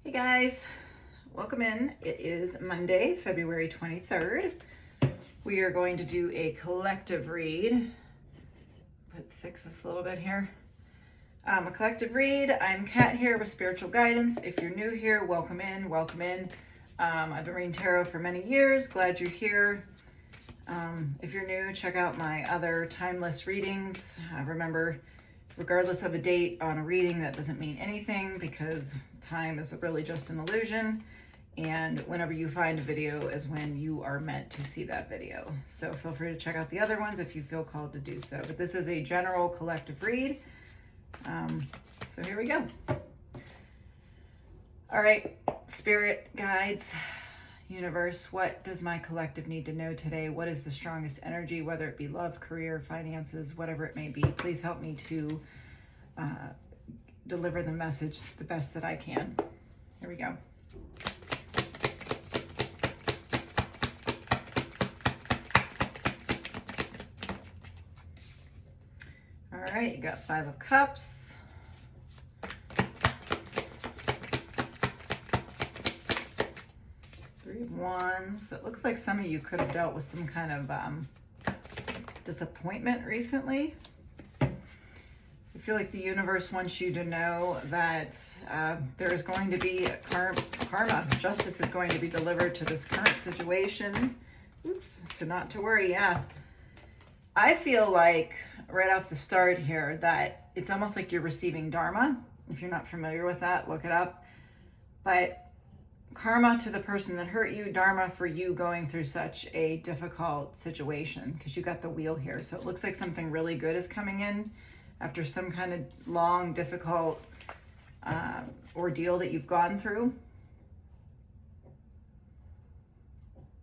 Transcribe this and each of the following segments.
Hey guys, welcome in. It is Monday, February 23rd. We are going to do a collective read. Fix this a little bit here. A collective read. I'm Kat here with Spiritual Guidance. If you're new here, welcome in, welcome in. I've been reading tarot for many years. Glad you're here. If you're new, check out my other timeless readings. Remember, regardless of a date on a reading, that doesn't mean anything because time is really just an illusion. And whenever you find a video is when you are meant to see that video. So feel free to check out the other ones if you feel called to do so. But this is a general collective read. So here we go. All right, spirit guides, universe, what does my collective need to know today? What is the strongest energy, whether it be love, career, finances, whatever it may be? Please help me to deliver the message the best that I can. Here we go. All right, you got 5 of Cups. Wands. So it looks like some of you could have dealt with some kind of disappointment recently. I feel like the universe wants you to know that there is going to be karma. Justice is going to be delivered to this current situation. Oops. So not to worry. Yeah. I feel like right off the start here that it's almost like you're receiving Dharma. If you're not familiar with that, look it up. But karma to the person that hurt you, Dharma for you going through such a difficult situation, because you got the wheel here. So it looks like something really good is coming in after some kind of long, difficult ordeal that you've gone through.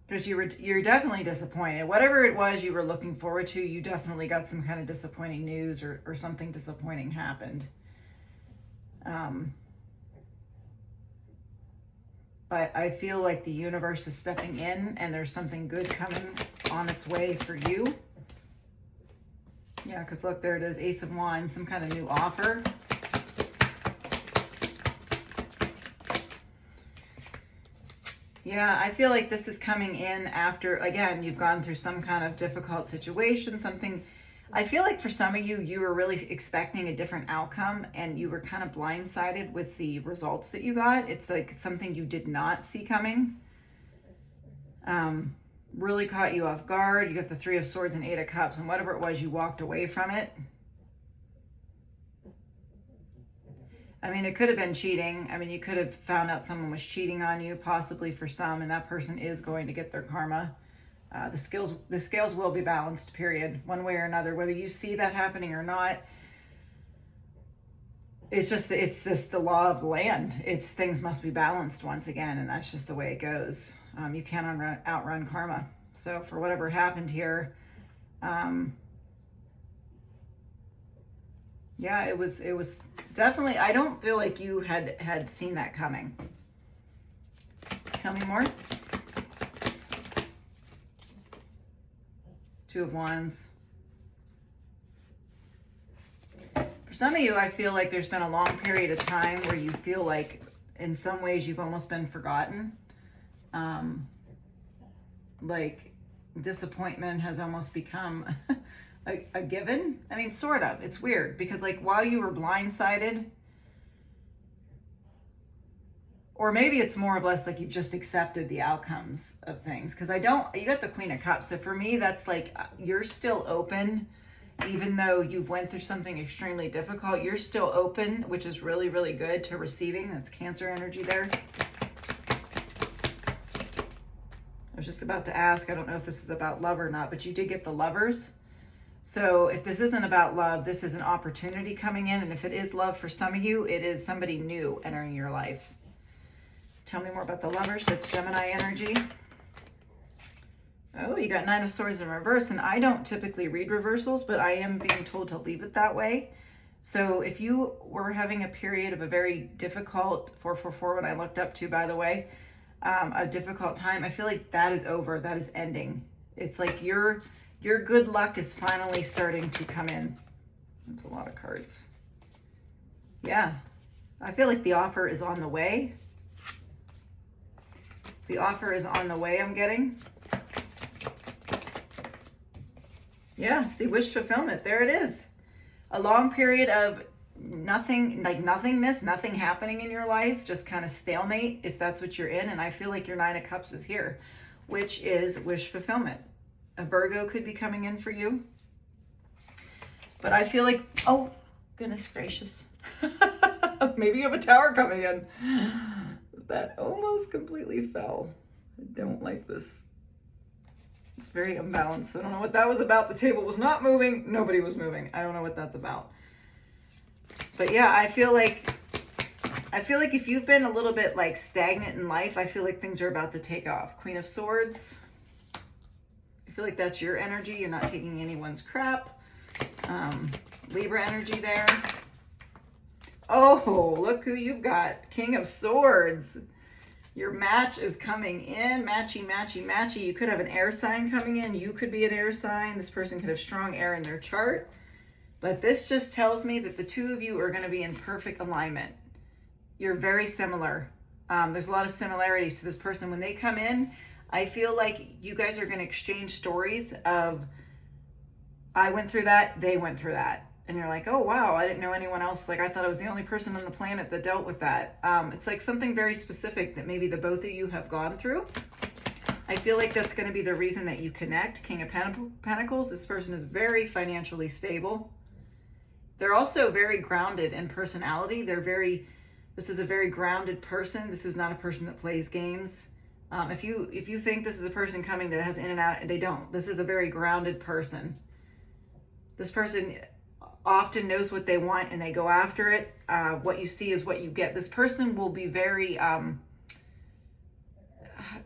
Because you're definitely disappointed. Whatever it was you were looking forward to, you definitely got some kind of disappointing news or something disappointing happened. But I feel like the universe is stepping in and there's something good coming on its way for you. Yeah, because look, there it is, Ace of Wands, some kind of new offer. Yeah, I feel like this is coming in after, again, you've gone through some kind of difficult situation, something. I feel like for some of you, you were really expecting a different outcome and you were kind of blindsided with the results that you got. It's like something you did not see coming. Really caught you off guard. You got the 3 of Swords and 8 of Cups, and whatever it was, you walked away from it. I mean, it could have been cheating. I mean, you could have found out someone was cheating on you, possibly for some, and that person is going to get their karma. The scales will be balanced, period, one way or another, whether you see that happening or not. It's just the law of the land. Things must be balanced once again, and that's just the way it goes. You can't outrun karma. So for whatever happened here, yeah, it was definitely, I don't feel like you had seen that coming. Tell me more. 2 of Wands. For some of you, I feel like there's been a long period of time where you feel like in some ways you've almost been forgotten. Like disappointment has almost become a given. I mean, sort of. It's weird because like while you were blindsided, or maybe it's more or less like you've just accepted the outcomes of things. Because you got the Queen of Cups. So for me, that's like you're still open, even though you've went through something extremely difficult. You're still open, which is really, really good, to receiving. That's Cancer energy there. I was just about to ask, I don't know if this is about love or not, but you did get the Lovers. So if this isn't about love, this is an opportunity coming in. And if it is love for some of you, it is somebody new entering your life. Tell me more about the Lovers. That's Gemini energy. Oh, you got 9 of Swords in reverse. And I don't typically read reversals, but I am being told to leave it that way. So if you were having a period of a very difficult, 444 when I looked up to, by the way, a difficult time, I feel like that is over. That is ending. It's like your good luck is finally starting to come in. That's a lot of cards. Yeah. I feel like the offer is on the way. The offer is on the way, I'm getting. Yeah, see, wish fulfillment. There it is. A long period of nothing, like nothingness, nothing happening in your life, just kind of stalemate if that's what you're in. And I feel like your Nine of Cups is here, which is wish fulfillment. A Virgo could be coming in for you. But I feel like, oh, goodness gracious. Maybe you have a tower coming in. That almost completely fell. I don't like this. It's very imbalanced. I don't know what that was about. The table was not moving. Nobody was moving. I don't know what that's about. But yeah, I feel like if you've been a little bit like stagnant in life, I feel like things are about to take off. Queen of Swords. I feel like that's your energy. You're not taking anyone's crap. Libra energy there. Oh, look who you've got. King of Swords. Your match is coming in. Matchy, matchy, matchy. You could have an air sign coming in. You could be an air sign. This person could have strong air in their chart. But this just tells me that the two of you are going to be in perfect alignment. You're very similar. There's a lot of similarities to this person. When they come in, I feel like you guys are going to exchange stories of, I went through that, they went through that. And you're like, oh, wow, I didn't know anyone else. Like, I thought I was the only person on the planet that dealt with that. It's like something very specific that maybe the both of you have gone through. I feel like that's going to be the reason that you connect. King of Pentacles, this person is very financially stable. They're also very grounded in personality. This is a very grounded person. This is not a person that plays games. If you think this is a person coming that has in and out, they don't. This is a very grounded person. This person often knows what they want and they go after it. What you see is what you get. This person will be very, I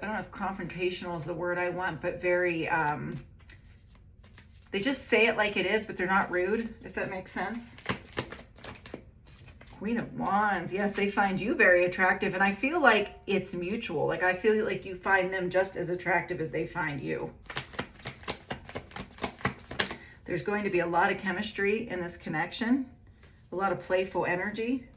don't know if confrontational is the word I want, but very, they just say it like it is, but they're not rude, if that makes sense. Queen of Wands. Yes, they find you very attractive, and I feel like it's mutual. Like, I feel like you find them just as attractive as they find you. There's going to be a lot of chemistry in this connection, a lot of playful energy.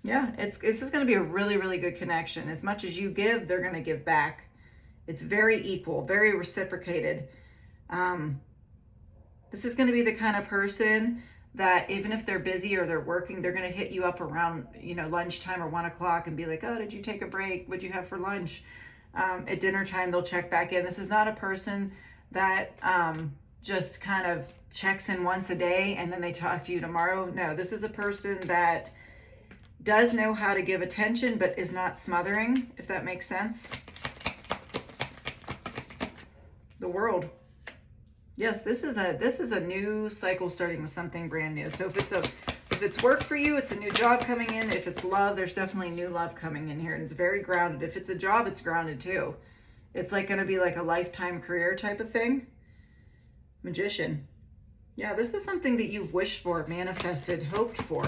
Yeah, it's just going to be a really, really good connection. As much as you give, they're going to give back. It's very equal, very reciprocated. This is going to be the kind of person that even if they're busy or they're working, they're going to hit you up around, lunchtime or 1 o'clock and be like, oh, did you take a break? What'd you have for lunch? At dinner time, they'll check back in. This is not a person that just kind of checks in once a day and then they talk to you tomorrow. No, this is a person that does know how to give attention, but is not smothering, if that makes sense. The World. Yes, this is a new cycle starting with something brand new. So if it's work for you, it's a new job coming in. If it's love, there's definitely new love coming in here, and it's very grounded. If it's a job, it's grounded too. It's like going to be like a lifetime career type of thing. Magician. Yeah, this is something that you've wished for, manifested, hoped for.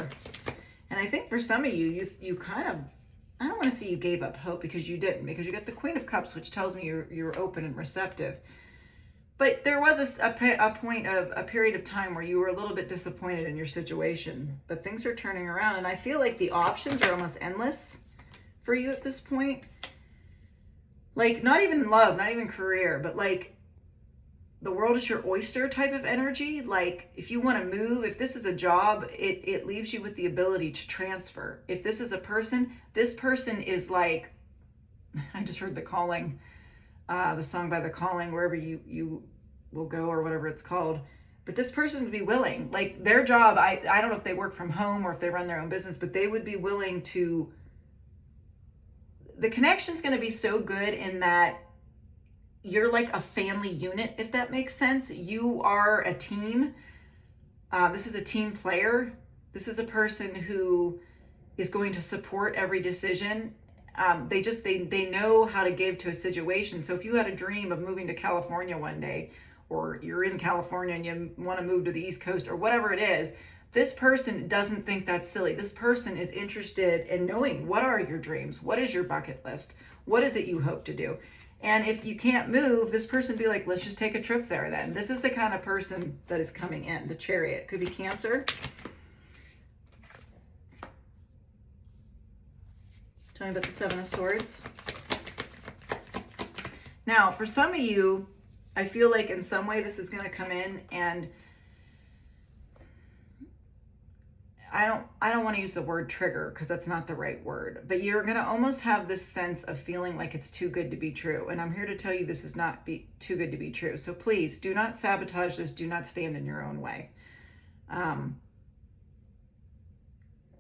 And I think for some of you, you kind of, I don't want to say you gave up hope, because you didn't, because you got the Queen of Cups, which tells me you're open and receptive. But there was a period of time where you were a little bit disappointed in your situation, but things are turning around, and I feel like the options are almost endless for you at this point. Like, not even love, not even career, but like the world is your oyster type of energy. Like, if you want to move, if this is a job, it leaves you with the ability to transfer. If this is a person, this person is like, I just heard The Calling, the song by The Calling, wherever you will go, or whatever it's called. But this person would be willing, like their job, I don't know if they work from home or if they run their own business, but they would be willing to, the connection's going to be so good in that you're like a family unit, if that makes sense. You are a team. This is a team player. This is a person who is going to support every decision. They know how to give to a situation. So if you had a dream of moving to California one day, or you're in California and you want to move to the East Coast, or whatever it is, this person doesn't think that's silly. This person is interested in knowing, what are your dreams? What is your bucket list? What is it you hope to do? And if you can't move, this person be like, let's just take a trip there then. This is the kind of person that is coming in. The Chariot could be Cancer. Tell me about the Seven of Swords. Now, for some of you, I feel like in some way this is going to come in, and I don't want to use the word trigger because that's not the right word, but you're going to almost have this sense of feeling like it's too good to be true. And I'm here to tell you this is not too good to be true. So please do not sabotage this. Do not stand in your own way.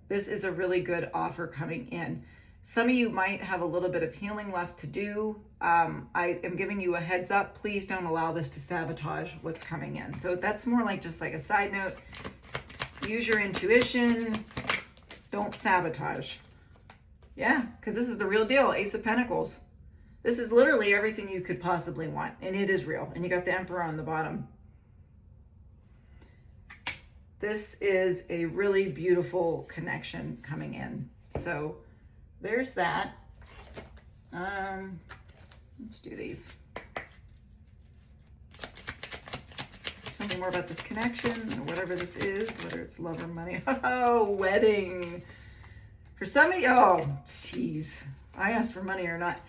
This is a really good offer coming in. Some of you might have a little bit of healing left to do. I am giving you a heads up. Please don't allow this to sabotage what's coming in. So that's more like just like a side note. Use your intuition. Don't sabotage. Yeah, because this is the real deal. Ace of Pentacles. This is literally everything you could possibly want. And it is real. And you got the Emperor on the bottom. This is a really beautiful connection coming in. So there's that. Let's do these. Tell me more about this connection or whatever this is, whether it's love or money. Oh, wedding. For some of you, oh, geez. I asked for money or not.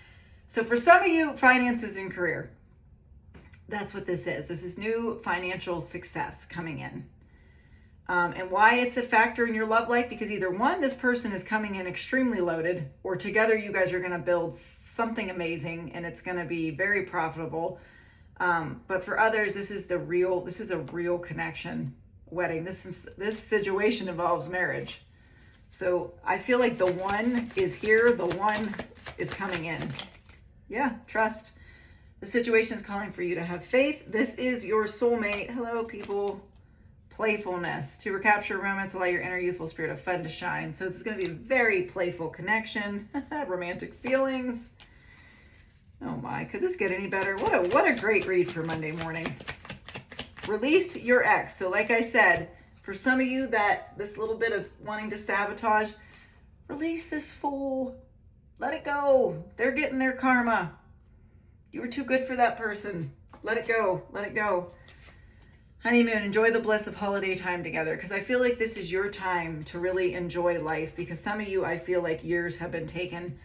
So for some of you, finances and career. That's what this is. This is new financial success coming in. And why it's a factor in your love life, because either one, this person is coming in extremely loaded, or together you guys are going to build something amazing and it's going to be very profitable. But for others, this is a real connection, wedding. This situation involves marriage. So I feel like the one is here. The one is coming in. Yeah, trust. The situation is calling for you to have faith. This is your soulmate. Hello, people. Playfulness. To recapture romance, allow your inner youthful spirit of fun to shine. So this is going to be a very playful connection. Romantic feelings. Oh my, could this get any better? What a great read for Monday morning. Release your ex. So like I said, for some of you that this little bit of wanting to sabotage, release this fool. Let it go. They're getting their karma. You were too good for that person. Let it go. Let it go. Honeymoon, enjoy the bliss of holiday time together, because I feel like this is your time to really enjoy life, because some of you, I feel like years have been taken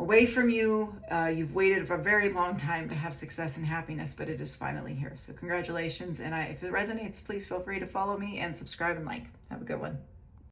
away from you. You've waited for a very long time to have success and happiness, but it is finally here. So congratulations. And if it resonates, please feel free to follow me and subscribe and like. Have a good one.